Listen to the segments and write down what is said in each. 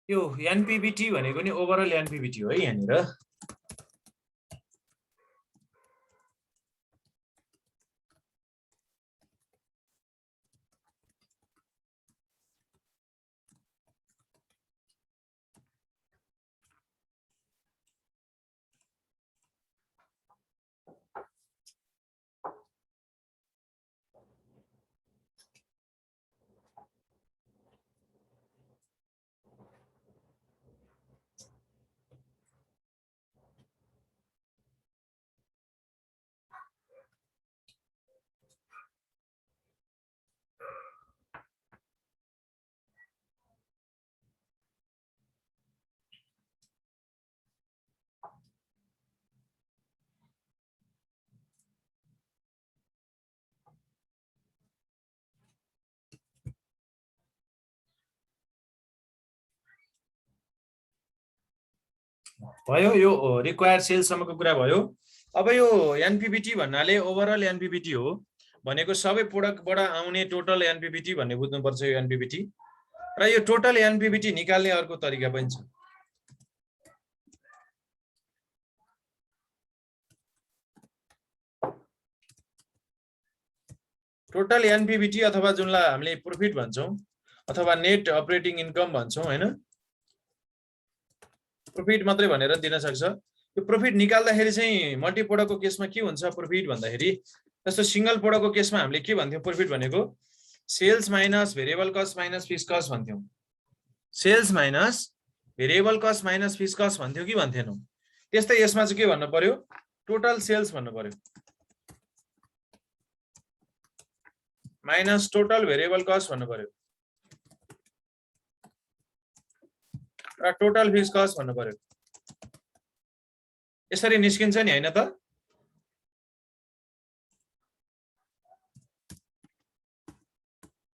यो एनपीबीटी भनेको नि ओभरअल एनपीबीटी हो है यहाँनिर। भयो यो रिक्वायर्ड सेल्ससम्मको कुरा भयो। अब यो एनपीबीटी भन्नाले ओभरअल एनपीबीटी हो भनेको सबै प्रोडक्टबाट आउने टोटल एनपीबीटी भन्ने बुझ्नुपर्छ यो एनपीबीटी। र यो टोटल एनपीबीटी निकाल्ने अर्को तरिका पनि छ। टोटल एनपीबीटी अथवा जुनलाई हामीले प्रॉफिट भन्छौं अथवा नेट अपरेटिङ इन्कम भन्छौं हैन, प्रॉफिट मात्रै भनेर दिन सक्छ। यो प्रॉफिट निकाल्दाखेरि चाहिँ मल्टी प्रोडक्टको केसमा के हुन्छ प्रॉफिट भन्दाखेरि, जस्तो सिंगल प्रोडक्टको केसमा हामीले के भन्थ्यौं प्रॉफिट भनेको sales minus variable cost minus fixed cost भन्थ्यौं। Sales minus variable cost minus fixed cost भन्थ्यौं कि भन्थेनौं। त्यस्तै यसमा चाहिँ के भन्नु पर्यो टोटल सेल्स भन्नु पर्यो माइनस टोटल भेरिएबल कस्ट भन्नु पर्यो र टोटल फिक्स कस्ट भन्नु पर्यो। यसरी निस्किन्छ नि हैन त।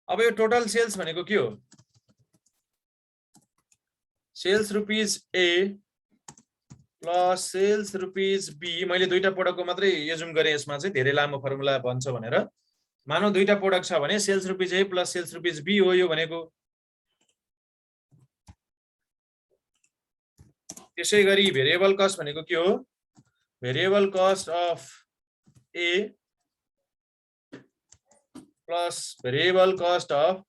अब यो टोटल सेल्स भनेको के हो, sales rupees a plus sales rupees b. मैले दुईटा प्रोडक्टको मात्रै एजुम गरे, यसमा चाहिँ धेरै लामो फर्मुला भन्छ भनेर। मानौ दुईटा प्रोडक्ट छ भने sales rupees a plus sales rupees b हो यो भनेको। त्यसै गरी भेरिएबल कस्ट भनेको के हो, variable cost of a plus variable cost of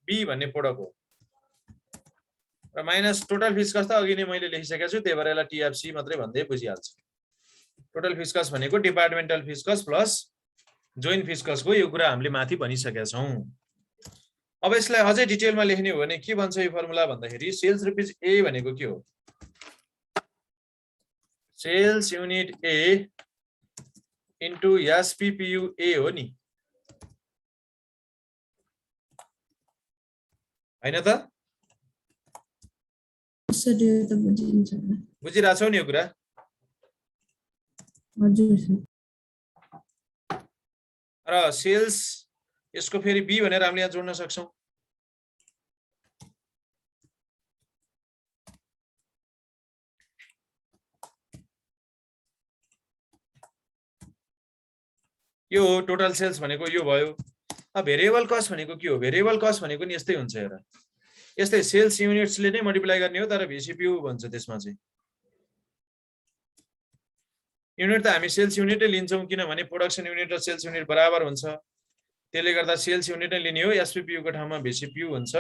b भन्ने प्रोडक्ट हो र माइनस टोटल फिक्स कस्ट त अघि नै मैले लेखिसकेको छु, त्यही भएर यसलाई टीएफसी मात्रै भन्दै बुझिहाल्छ। टोटल फिक्स कस्ट भनेको departmental fix cost plus joint fix कस्टको, यो कुरा हामीले माथि भनिसकेका छौं। अब यसलाई अझै डिटेलमा लेख्ने हो भने के भन्छ यो फर्मुला भन्दाखेरि सेल्स रुपीज ए भनेको के हो, sales unit a into SPPU ए हो नि हैन त। बुझिरहेछौ नि यो कुरा? र सेल्स यसको फेरि बी भनेर हामीले यहाँ जोड्न सक्छौं। यो हो टोटल सेल्स भनेको, यो भयो। अब भेरिएबल कस्ट भनेको के हो, भेरिएबल कस्ट भनेको नि यस्तै हुन्छ हेर, यस्तै सेल्स युनिट्सले नै मल्टिप्लाई गर्ने हो, तर भीसीपीयू भन्छ त्यसमा चाहिँ। युनिट त हामी सेल्स युनिटै लिन्छौं किनभने प्रोडक्सन युनिट र सेल्स युनिट बराबर हुन्छ, त्यसले गर्दा सेल्स युनिट नै लिने हो। एसपीपीयू को ठाउँमा भीसीपीयू हुन्छ,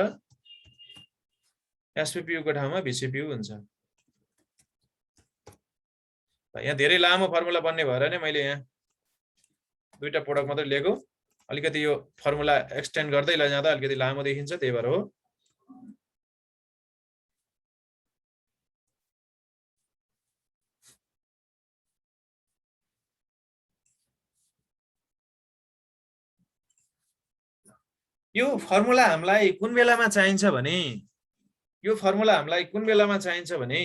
एसपीपीयू को ठाउँमा भीसीपीयू हुन्छ। यहाँ धेरै लामो फर्मुला बन्ने भएर नै मैले यहाँ दुईटा प्रोडक्ट मात्रै लिएको। अलिकति यो फर्मुला एक्सटेन्ड गर्दै लैजाँदा अलिकति लामो देखिन्छ, त्यही भएर हो। यो फर्मुला हामीलाई कुन बेलामा चाहिन्छ भने, यो फर्मुला हामीलाई कुन बेलामा चाहिन्छ भने,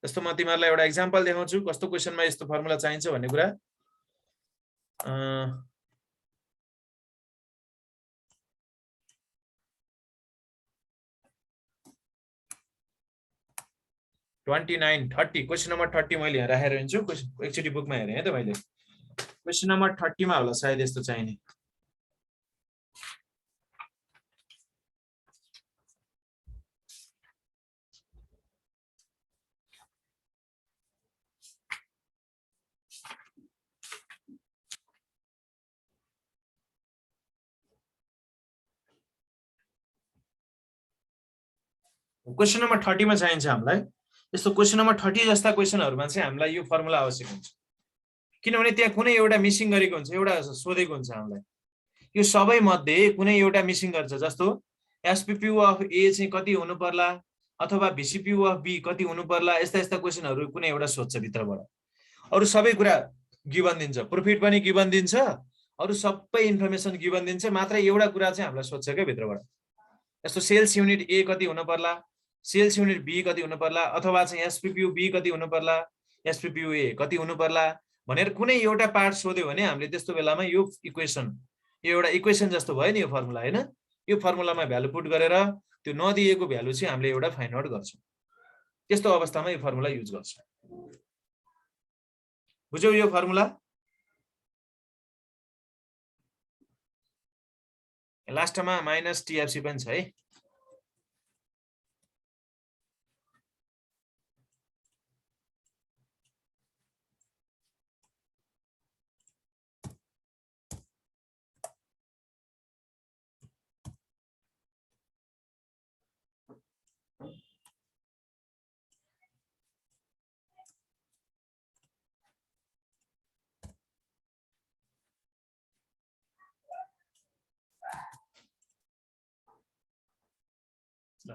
जस्तो म तिमीहरुलाई एउटा एक्जाम्पल देखाउँछु कस्तो क्वेशनमा यस्तो फर्मुला चाहिन्छ भन्ने कुरा। अ 29 30 क्वेशन नम्बर 30 मैले यहाँ राखेर हिँड्छु। एकचोटी बुकमा हेरेँ है त मैले। क्वेशन नम्बर 30 मा होला सायद यस्तो चाहिने। क्वेसन नम्बर 30 मा चाहिन्छ हामीलाई। यस्तो क्वेसन नम्बर 30 जस्ता क्वेसनहरुमा चाहिँ हामीलाई यो फर्मुला आवश्यक हुन्छ, किनभने त्यहाँ कुनै एउटा मिसिङ गरेको हुन्छ, एउटा सोधेको हुन्छ हामीलाई। यो सबै मध्ये कुनै एउटा मिसिङ गर्छ, जस्तो एसपीपीयू अफ ए चाहिँ कति हुनु पर्ला अथवा भीसीपीयू अफ बी कति हुनु पर्ला, यस्ता यस्ता क्वेसनहरु कुनै एउटा सोध्छ भित्रबाट। अरु सबै कुरा गिभन दिन्छ, प्रॉफिट पनि गिभन दिन्छ, अरु सबै इन्फर्मेसन गिभन दिन्छ, मात्र एउटा कुरा चाहिँ हामीलाई सोध्छ के भित्रबाट। यस्तो सेल्स युनिट ए कति हुनु पर्ला, सेल्स युनिट बी कति हुनु पर्ला, अथवा चाहिँ एसपीपीयू बी कति हुनु पर्ला, एसपीपीयू ए कति हुनु पर्ला भनेर कुनै एउटा पार्ट सोध्यो भने हामीले त्यस्तो बेलामा यो इक्वेसन, यो एउटा इक्वेसन जस्तो भयो नि यो फर्मुला हैन, यो फर्मुलामा भ्यालु पुट गरेर त्यो नदिएको भ्यालु चाहिँ हामीले एउटा फाइन्ड आउट गर्छौं। त्यस्तो अवस्थामा यो फर्मुला युज गर्छौं। बुझ्यौ यो फर्मुला? लास्टमा माइनस टीएफसी पनि छ है।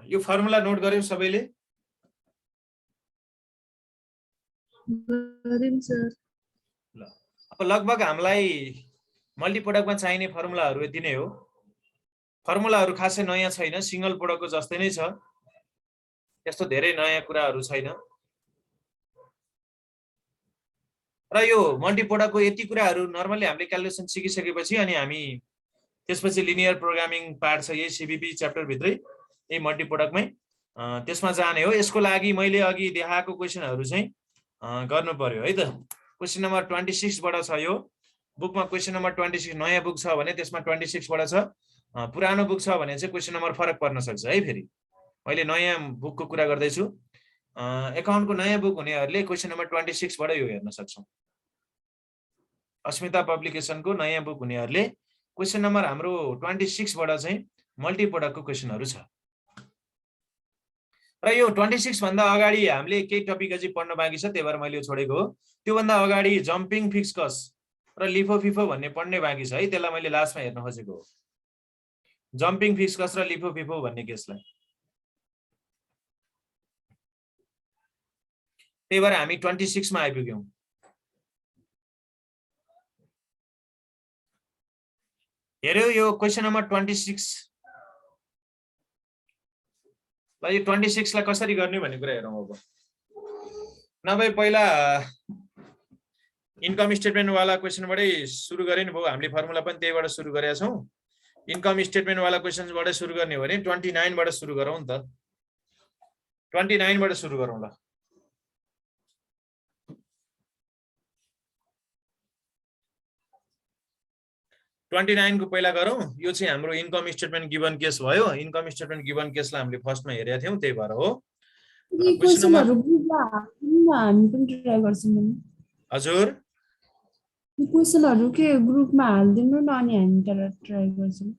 यो फर्मुला नोट गर्यौ सबैले? गरिम सर। ल अब लगभग हामीलाई मल्टी प्रोडक्टमा चाहिने फर्मुलाहरु यति नै हो। फर्मुलाहरु खासै नयाँ छैन, सिंगल प्रोडक्टको जस्तै नै छ, यस्तो धेरै नयाँ कुराहरु छैन। र यो मल्टी प्रोडक्टको यति कुराहरु नर्मली हामीले क्याल्कुलेसन सिकिसकेपछि अनि हामी त्यसपछि लिनियर प्रोग्रामिङ पार्ट छ यही सीबीपी च्याप्टर भित्रै, यही मल्टी प्रोडक्टमै त्यसमा जाने हो। यसको लागि मैले अघि देखाएको क्वेशनहरु चाहिँ गर्नु पर्यो है त। क्वेशन नम्बर 26 बाट छ यो बुकमा। क्वेशन नम्बर 26 नयाँ बुक छ भने त्यसमा 26 बाट छ, पुरानो बुक छ भने चाहिँ क्वेशन नम्बर फरक पर्न सक्छ है। फेरि मैले नयाँ बुकको कुरा गर्दै छु, एकाउन्टको नयाँ बुक हुनेहरुले क्वेशन नम्बर 26 बाट यो हेर्न सक्छौं। अस्मिता पब्लिकेशनको नयाँ बुक हुनेहरुले क्वेशन नम्बर हाम्रो 26 बाट चाहिँ मल्टी प्रोडक्टको क्वेशनहरु छ। र यो 26 भन्दा अगाडि हामीले केही टपिक अझै पढ्न बाँकी छ, त्यही भएर मैले यो छोडेको हो। त्यो भन्दा अगाडि जम्पिङ फिक्स कस्ट र लिफो फिफो भन्ने पढ्ने बाँकी छ है, त्यसलाई मैले लास्टमा हेर्न खोजेको हो। जम्पिङ फिक्स कस्ट र लिफो फिफो भन्ने केसलाई, त्यही भएर हामी 26 मा आइपुग्यौं। हेर्यौ यो क्वेशन नम्बर 26। ल यो 26 लाई कसरी गर्ने भन्ने कुरा हेरौं अब। नभए पहिला इन्कम स्टेटमेन्ट वाला क्वेशनबाटै सुरु गरे नि भयो, हामीले फर्मुला पनि त्यहीबाट सुरु गरेका छौं। इन्कम स्टेटमेन्ट वाला क्वेशनबाटै सुरु गर्ने हो भने 29 बाट सुरु गरौँ नि त। 29 बाट सुरु गरौँ ल। ट्वेन्टी 29 को पहिला गरौँ। यो चाहिँ हाम्रो इन्कम स्टेटमेन्ट गिवन केस भयो। इन्कम स्टेटमेन्ट गिवन केसलाई हामीले फर्स्टमा हेरेका थियौं, त्यही भएर हो। क्वेशनहरु ग्रुपमा हामी पनि ट्राई गर्छौं नि। हजुर यो क्वेशनहरु के ग्रुपमा हाल्दिनु न अनि हामी ट्राई गर्छौं।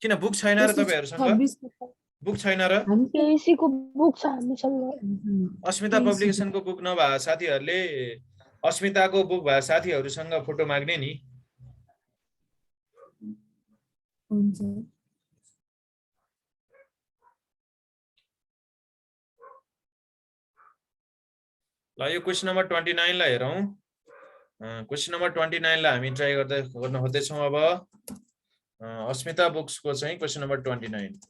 किन बुक छैन र तपाईहरुसँग? बुक छैन र? हामी केसी को बुक छ हामीसँग। अस्मिता पब्लिकेशनको बुक नभए साथीहरुले अस्मिताको बुक भए साथीहरुसँग फोटो माग्ने नि। हुन्छ। ल यो क्वेशन नम्बर 29 लाई हेरौं। क्वेशन नम्बर 29 लाई हामी ट्राई गर्न खोज्दै छौं अब। अस्मिता बुक्सको चाहिँ क्वेशन नम्बर 29।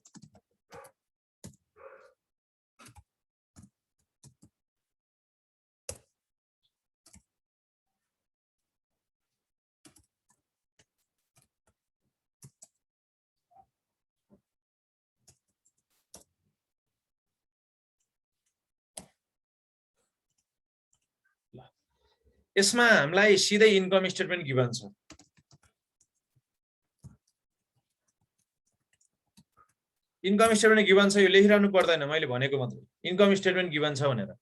यसमा हामीलाई सिधै इन्कम स्टेटमेन्ट गिवन छ। इन्कम स्टेटमेन्ट गिवन छ, यो लेखिरहनु पर्दैन, मैले भनेको मात्र इन्कम स्टेटमेन्ट गिवन छ भनेर।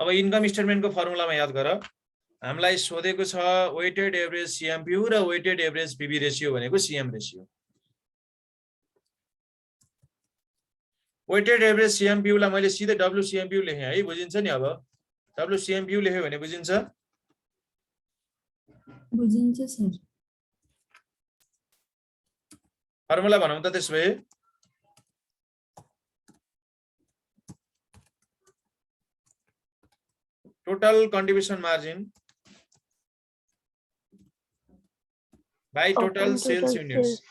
अब इन्कम स्टेटमेन्टको फर्मुलामा याद गर, हामीलाई सोधेको छ वेटेड एभरेज सीएमपीयू र वेटेड एभरेज पीबी रेशियो भनेको CM ratio. Weighted average CMPU लाई मैले सिधै WCMPU लेखेँ है, बुझिन्छ नि अब WCMPU लेख्यो भने बुझिन्छ बुझिन्छ सर। फर्मुला भनौँ त त्यसो भए total contribution margin by total sales units.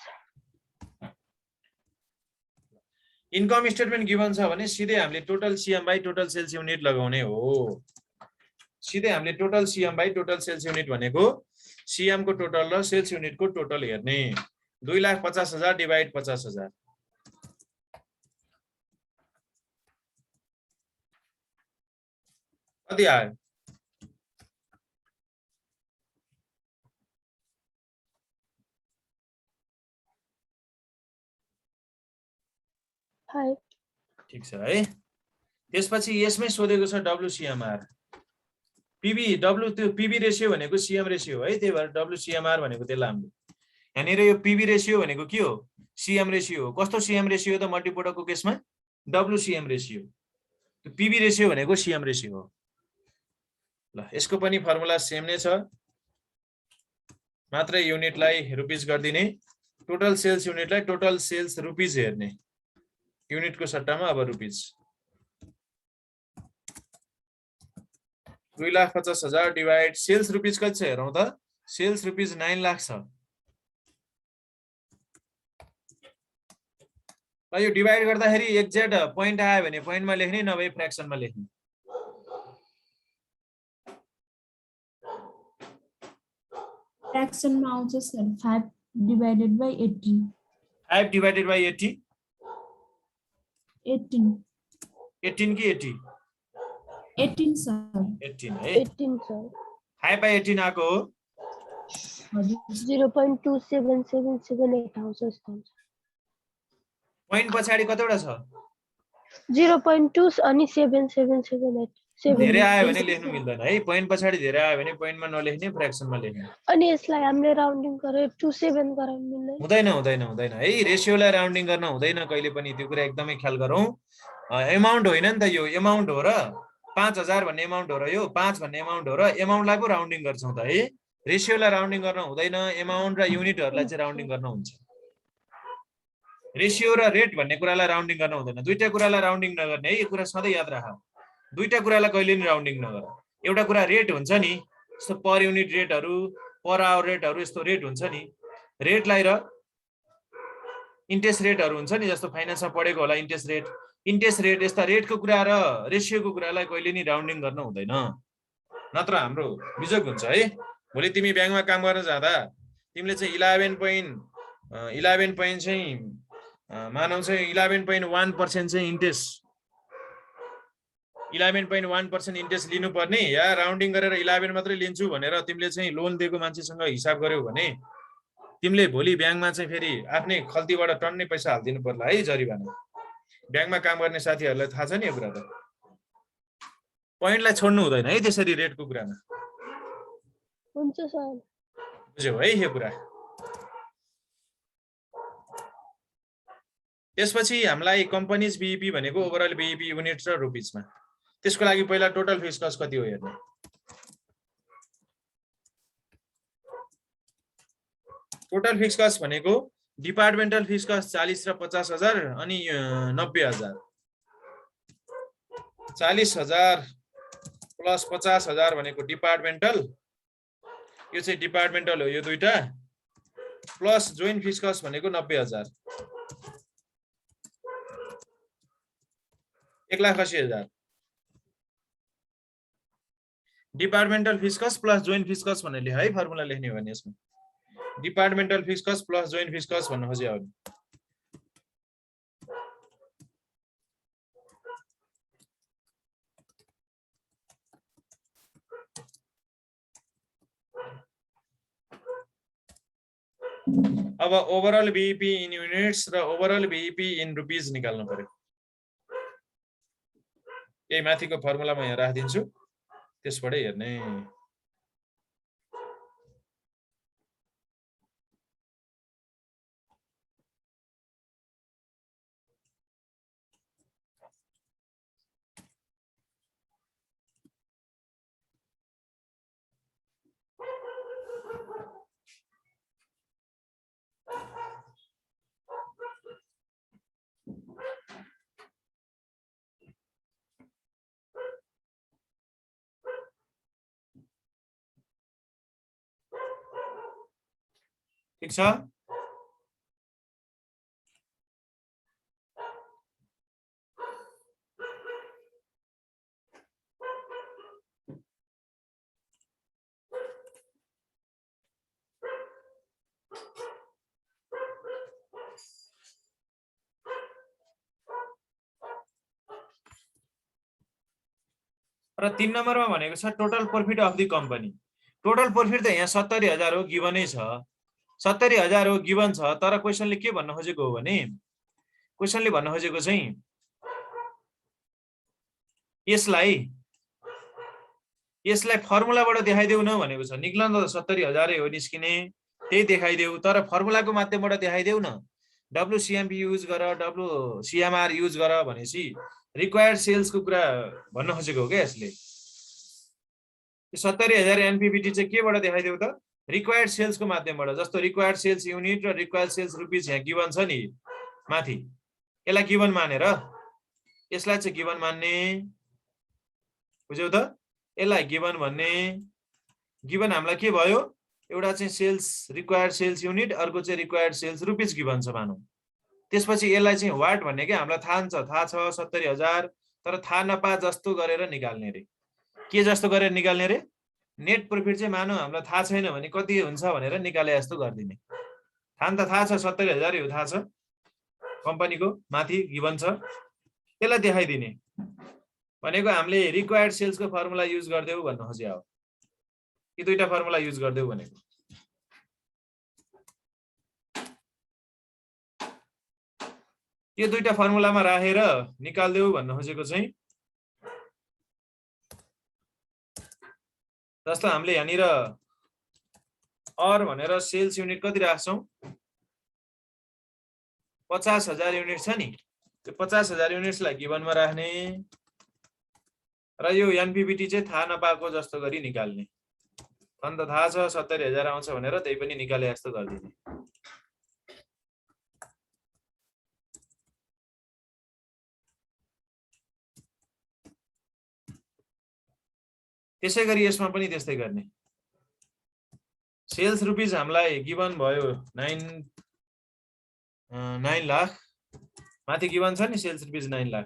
Income statement given छ भने सिधै हामीले total CM by total sales unit लगाउने हो। सिधै हामीले total CM by total sales unit भनेको CM को टोटल र सेल्स युनिट को टोटल हेर्ने 2,50,000 डिवाइड 50,000 कति आयो? ठीक छ है। त्यसपछि यसमै सोधेको छ WCMR PV W त्यो PV रेशियो भनेको CM रेशियो है, त्यही भएर WCMR भनेको त्यसलाई हामीले यहाँनिर यो PV रेशियो भनेको के हो? CM रेशियो हो। कस्तो CM रेशियो त मल्टी प्रोडक्टको केसमा WCM रेशियो, त्यो PV रेशियो भनेको CM रेशियो हो। ल यसको पनि फर्मुला सेम नै छ, मात्र युनिटलाई रुपीज गरिदिने, टोटल सेल्स युनिटलाई टोटल सेल्स रुपीज हेर्ने, युनिटको सट्टामा अब रुपीज 2,50,000 डिवाइड सेल्स रुपीज कति छ हेरौँ त, सेल्स रुपीज 9 लाख छ। यो डिवाइड गर्दाखेरि एक्ज्याक्ट पोइन्ट आयो भने पोइन्टमा लेख्ने, नभए फ्र्याक्सनमा लेख्ने। फ्र्याक्सनमा आउँछ sir 5 divided by 18। 5 divided by 80 18 कि 80 18 सर 18 है, 18 सर 5 बाइ 18 आएको हो। 0.27778 आउँछ जस्तो हुन्छ। पोइन्ट पछाडि कतिवटा छ? 0.2 अनि 7778 धेरै आयो भने लेख्नु मिल्दैन है, पोइन्ट पछाडि धेरै आयो भने पोइन्टमा नलेख्ने, फ्र्याक्सनमा लेख्ने। अनि यसलाई हामीले राउन्डिङ गरेर 27 गराउनु मिल्दैन? हुँदैन हुँदैन हुँदैन है, रेशियोलाई राउन्डिङ गर्न हुँदैन कहिले पनि, त्यो कुरा एकदमै ख्याल गरौँ। एमाउन्ट होइन नि त, यो एमाउन्ट हो र 5,000 भन्ने एमाउन्ट हो र यो 5 भन्ने एमाउन्ट हो र एमाउन्टलाई पो राउन्डिङ गर्छौँ त है, रेशियोलाई राउन्डिङ गर्न हुँदैन, एमाउन्ट र युनिटहरूलाई चाहिँ राउन्डिङ गर्न हुन्छ। रेशियो र रेट भन्ने कुरालाई राउन्डिङ गर्न हुँदैन, दुईटा कुरालाई राउन्डिङ नगर्ने है, यो कुरा सधैँ याद राख। दुईटा कुरालाई कहिले नि राउन्डिङ नगर। एउटा कुरा रेट हुन्छ नि, जस्तो पर युनिट रेटहरू, पर आवर रेटहरू, यस्तो रेट हुन्छ नि, रेटलाई र इन्ट्रेस्ट रेटहरू हुन्छ नि, जस्तो फाइनान्समा पढेको होला इन्ट्रेस्ट रेट, यस्ता रेटको कुरा र रेशियोको कुरालाई कहिले नि राउन्डिङ गर्न हुँदैन, नत्र हाम्रो बिजोग हुन्छ है। भोलि तिमी ब्याङ्कमा काम गर्न जाँदा तिमीले चाहिँ 11 चाहिँ मानौ चाहिँ 11.1% चाहिँ इन्ट्रेस्ट 11.1% इन्ट्रेस्ट लिनुपर्ने, या राउन्डिङ गरेर 11 मात्रै लिन्छु भनेर तिमीले चाहिँ लोन दिएको मान्छेसँग हिसाब गर्यौ भने तिमीले भोलि ब्याङ्कमा चाहिँ फेरि आफ्नै खल्तीबाट टन्नै पैसा हालिदिनु पर्ला है जरिवाना। ब्याङ्कमा काम गर्ने साथीहरूलाई थाहा छ नि यो कुरा त, पोइन्टलाई छोड्नु हुँदैन है त्यसरी रेटको कुरामा। हुन्छ सर, बुझ्यौ है यो कुरा। त्यसपछि हामीलाई कम्पनीज बीईपी भनेको ओभरअल बीईपी युनिट्स र रुपीजमा, त्यसको लागि पहिला टोटल फिक्स कस्ट कति हो हेर्ने। टोटल फिक्स कस्ट भनेको डिपार्टमेन्टल फिक्स कस्ट 40 र 50,000 अनि 90,000, 40,000 प्लस 50,000 भनेको डिपार्टमेन्टल, यो चाहिँ डिपार्टमेन्टल हो यो दुईटा, प्लस जोइन्ट फिक्स कस्ट भनेको 90,000, 1,80,000। Departmental fix cost plus joint fix cost भनेर लेख है, फर्मुला लेख्ने हो भने यसमा departmental fix cost plus joint fix cost भन्नु खोजे हो। अब ओभरअल बीईपी इन युनिट्स र ओभरअल बीईपी इन रुपीज निकाल्नु पर्यो। यही माथिको फर्मुला म यहाँ राखिदिन्छु, त्यसबाट हेर्ने। ठीक छ। र 3 नम्बरमा भनेको छ total profit of the company. Total profit त यहाँ 70,000 हो, गिभनै छ। 70,000 हो, गिभन छ। तर क्वेशनले के भन्न खोजेको हो भने क्वेशनले भन्न खोजेको चाहिँ यसलाई फर्मुलाबाट देखाइदेऊ न भनेको छ। निक्लन त 70,000 हो निस्किने, त्यही देखाइदेऊ। तर फर्मुलाको माध्यमबाट देखाइदेऊ न। WCMP युज गर, WCMR युज गर भनेपछि रिक्वायर्ड सेल्सको कुरा भन्न खोजेको हो क्या यसले। 70,000 एनपीबीटी चाहिँ केबाट देखाइदेऊ त? रिक्वायर्ड सेल्सको माध्यमबाट। जस्तो रिक्वायर्ड सेल्स युनिट र रिक्वायर्ड सेल्स रुपिस यहाँ गिभन छ नि माथि, यसलाई गिभन मानेर यसलाई चाहिँ गिभन मान्ने, बुझ्यौ त? यसलाई गिभन भन्ने। गिभन हामीलाई के भयो? एउटा चाहिँ सेल्स रिक्वायर्ड सेल्स युनिट, अर्को चाहिँ रिक्वायर्ड सेल्स रुपिस गिभन छ मानौ। त्यसपछि यसलाई चाहिँ वाट भन्ने के हामीलाई थाहा छ 70,000, तर थाहा नपा जस्तो गरेर निकाल्ने रे। के जस्तो गरेर निकाल्ने रे? नेट प्रॉफिट चाहिँ मानौ हामीलाई थाहा छैन भने कति हुन्छ भनेर निकाले जस्तो गरिदिने। थाहा छ 70,000 हो, थाहा छ कम्पनीको, माथि गिभन छ, त्यसलाई देखाइदिने भनेको हामीले रिक्वायर्ड सेल्सको फर्मुला युज गर्देऊ भन्न खोजे हो कि दुईटा फर्मुला युज गर्देऊ भनेको। यो दुईटा फर्मुलामा राखेर निकाल्देऊ भन्न खोजेको चाहिँ। जस्तो हामीले यहाँनिर अर भनेर सेल्स युनिट कति राख्छौं? 50,000 युनिट छ नि। त्यो 50,000 युनिट्सलाई गिभनमा राख्ने र यो एनपीबीटी चाहिँ थाहा नपाएको जस्तो गरी निकाल्ने। अन्त थाहा छ 70,000 आउँछ भनेर त्यही पनि निकाले जस्तो गरिदिने। त्यसै गरी यसमा पनि त्यस्तै गर्ने। सेल्स रुपिस हामीलाई गिभन भयो 9 लाख, माथि गिभन छ नि sales rupees 9 lakh.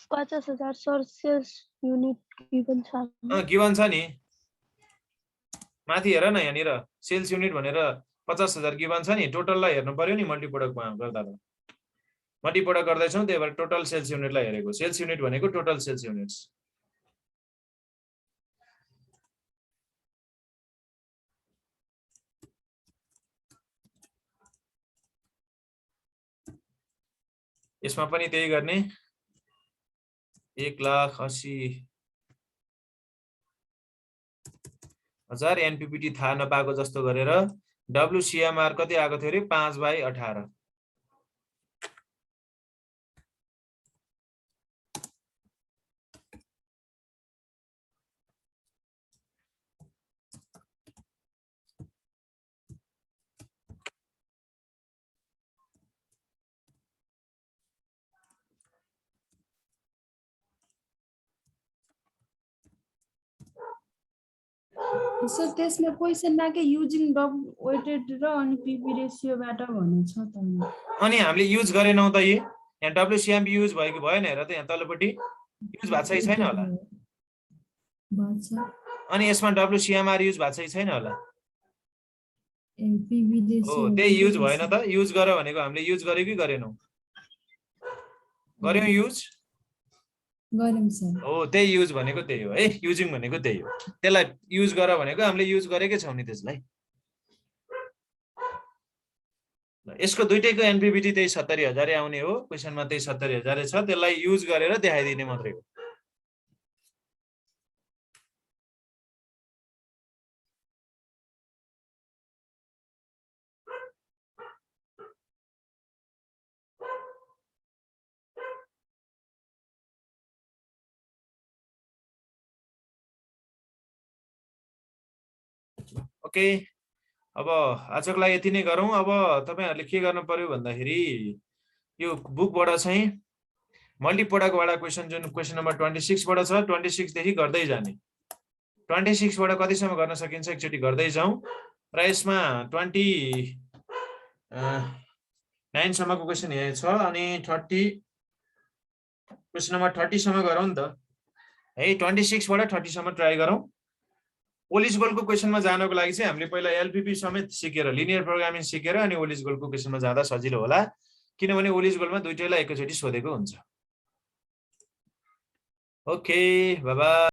50,000 sir sales unit given छ। गिभन छ नि माथि हेर न, यहाँनिर सेल्स युनिट भनेर 50,000 गिभन छ नि। टोटललाई हेर्नु पर्यो नि मल्टिप्रोडक्टमा गर्दा त। मल्टिप्रोडक्ट गर्दैछौँ त्यही भएर टोटल सेल्स युनिटलाई हेरेको। सेल्स युनिट भनेको टोटल सेल्स युनिट्स। यसमा पनि त्यही गर्ने। 1,80,000 एनपीबीटी थाहा नपाएको जस्तो गरेर WCMR कति आएको थियो रे? 5/18। सर त्यसमा क्वेशन ना के युजिङ वेटेड र अनि पीपी रेशियोबाट भनेछ त। अनि हामीले युज गरेनौ त यो। यहाँ WCMP युज भयो कि भएन हेर त, यहाँ तल्लोपट्टि युज भएको छ कि छैन होला? भन्छ। अनि यसमा WCMR युज भएको छ कि छैन होला? पीपी रेशियो हो, त्यही युज भएन त। युज गर भनेको हामीले युज गर्यो कि गरेनौ? गर्यौ युज? गरम सर। हो, त्यही युज भनेको त्यही हो है। युजिङ भनेको त्यही हो। त्यसलाई युज गर भनेको हामीले युज गरेकै छौं नि त्यसलाई। यसको दुईटैको एनपीबीटी त्यही 70,000 आउने हो। क्वेशनमा त्यही 70,000 छ, त्यसलाई युज गरेर देखाइदिने मात्रै हो। ओके, अब आजको लागि यति नै गरौँ। अब तपाईहरुले के गर्नु पर्यो भन्दाखेरि यो बुकबाट चाहिँ मल्टिप्रोडक्टबाट क्वेशन जुन क्वेशन नम्बर 26 बाट छ, 26 देखि गर्दै जाने। 26 बाट कतिसम्म गर्न सकिन्छ एकचोटी गर्दै जाउँ। र यसमा 29 सम्मको क्वेसन यहाँ छ अनि 30 क्वेसन नम्बर 30 सम्म गरौँ नि त है 26 बाट 30 सम्म ट्राई गरौँ ओलिस गोलको क्वेसनमा जानको लागि चाहिँ हामीले पहिला एलपीपी समेत सिकेर लिनियर प्रोग्रामिङ सिकेर अनि ओलिस गोलको क्वेसनमा जाँदा सजिलो होला किनभने ओलिस गोलमा दुईटैलाई एकैचोटी सोधेको हुन्छ ओके बाबा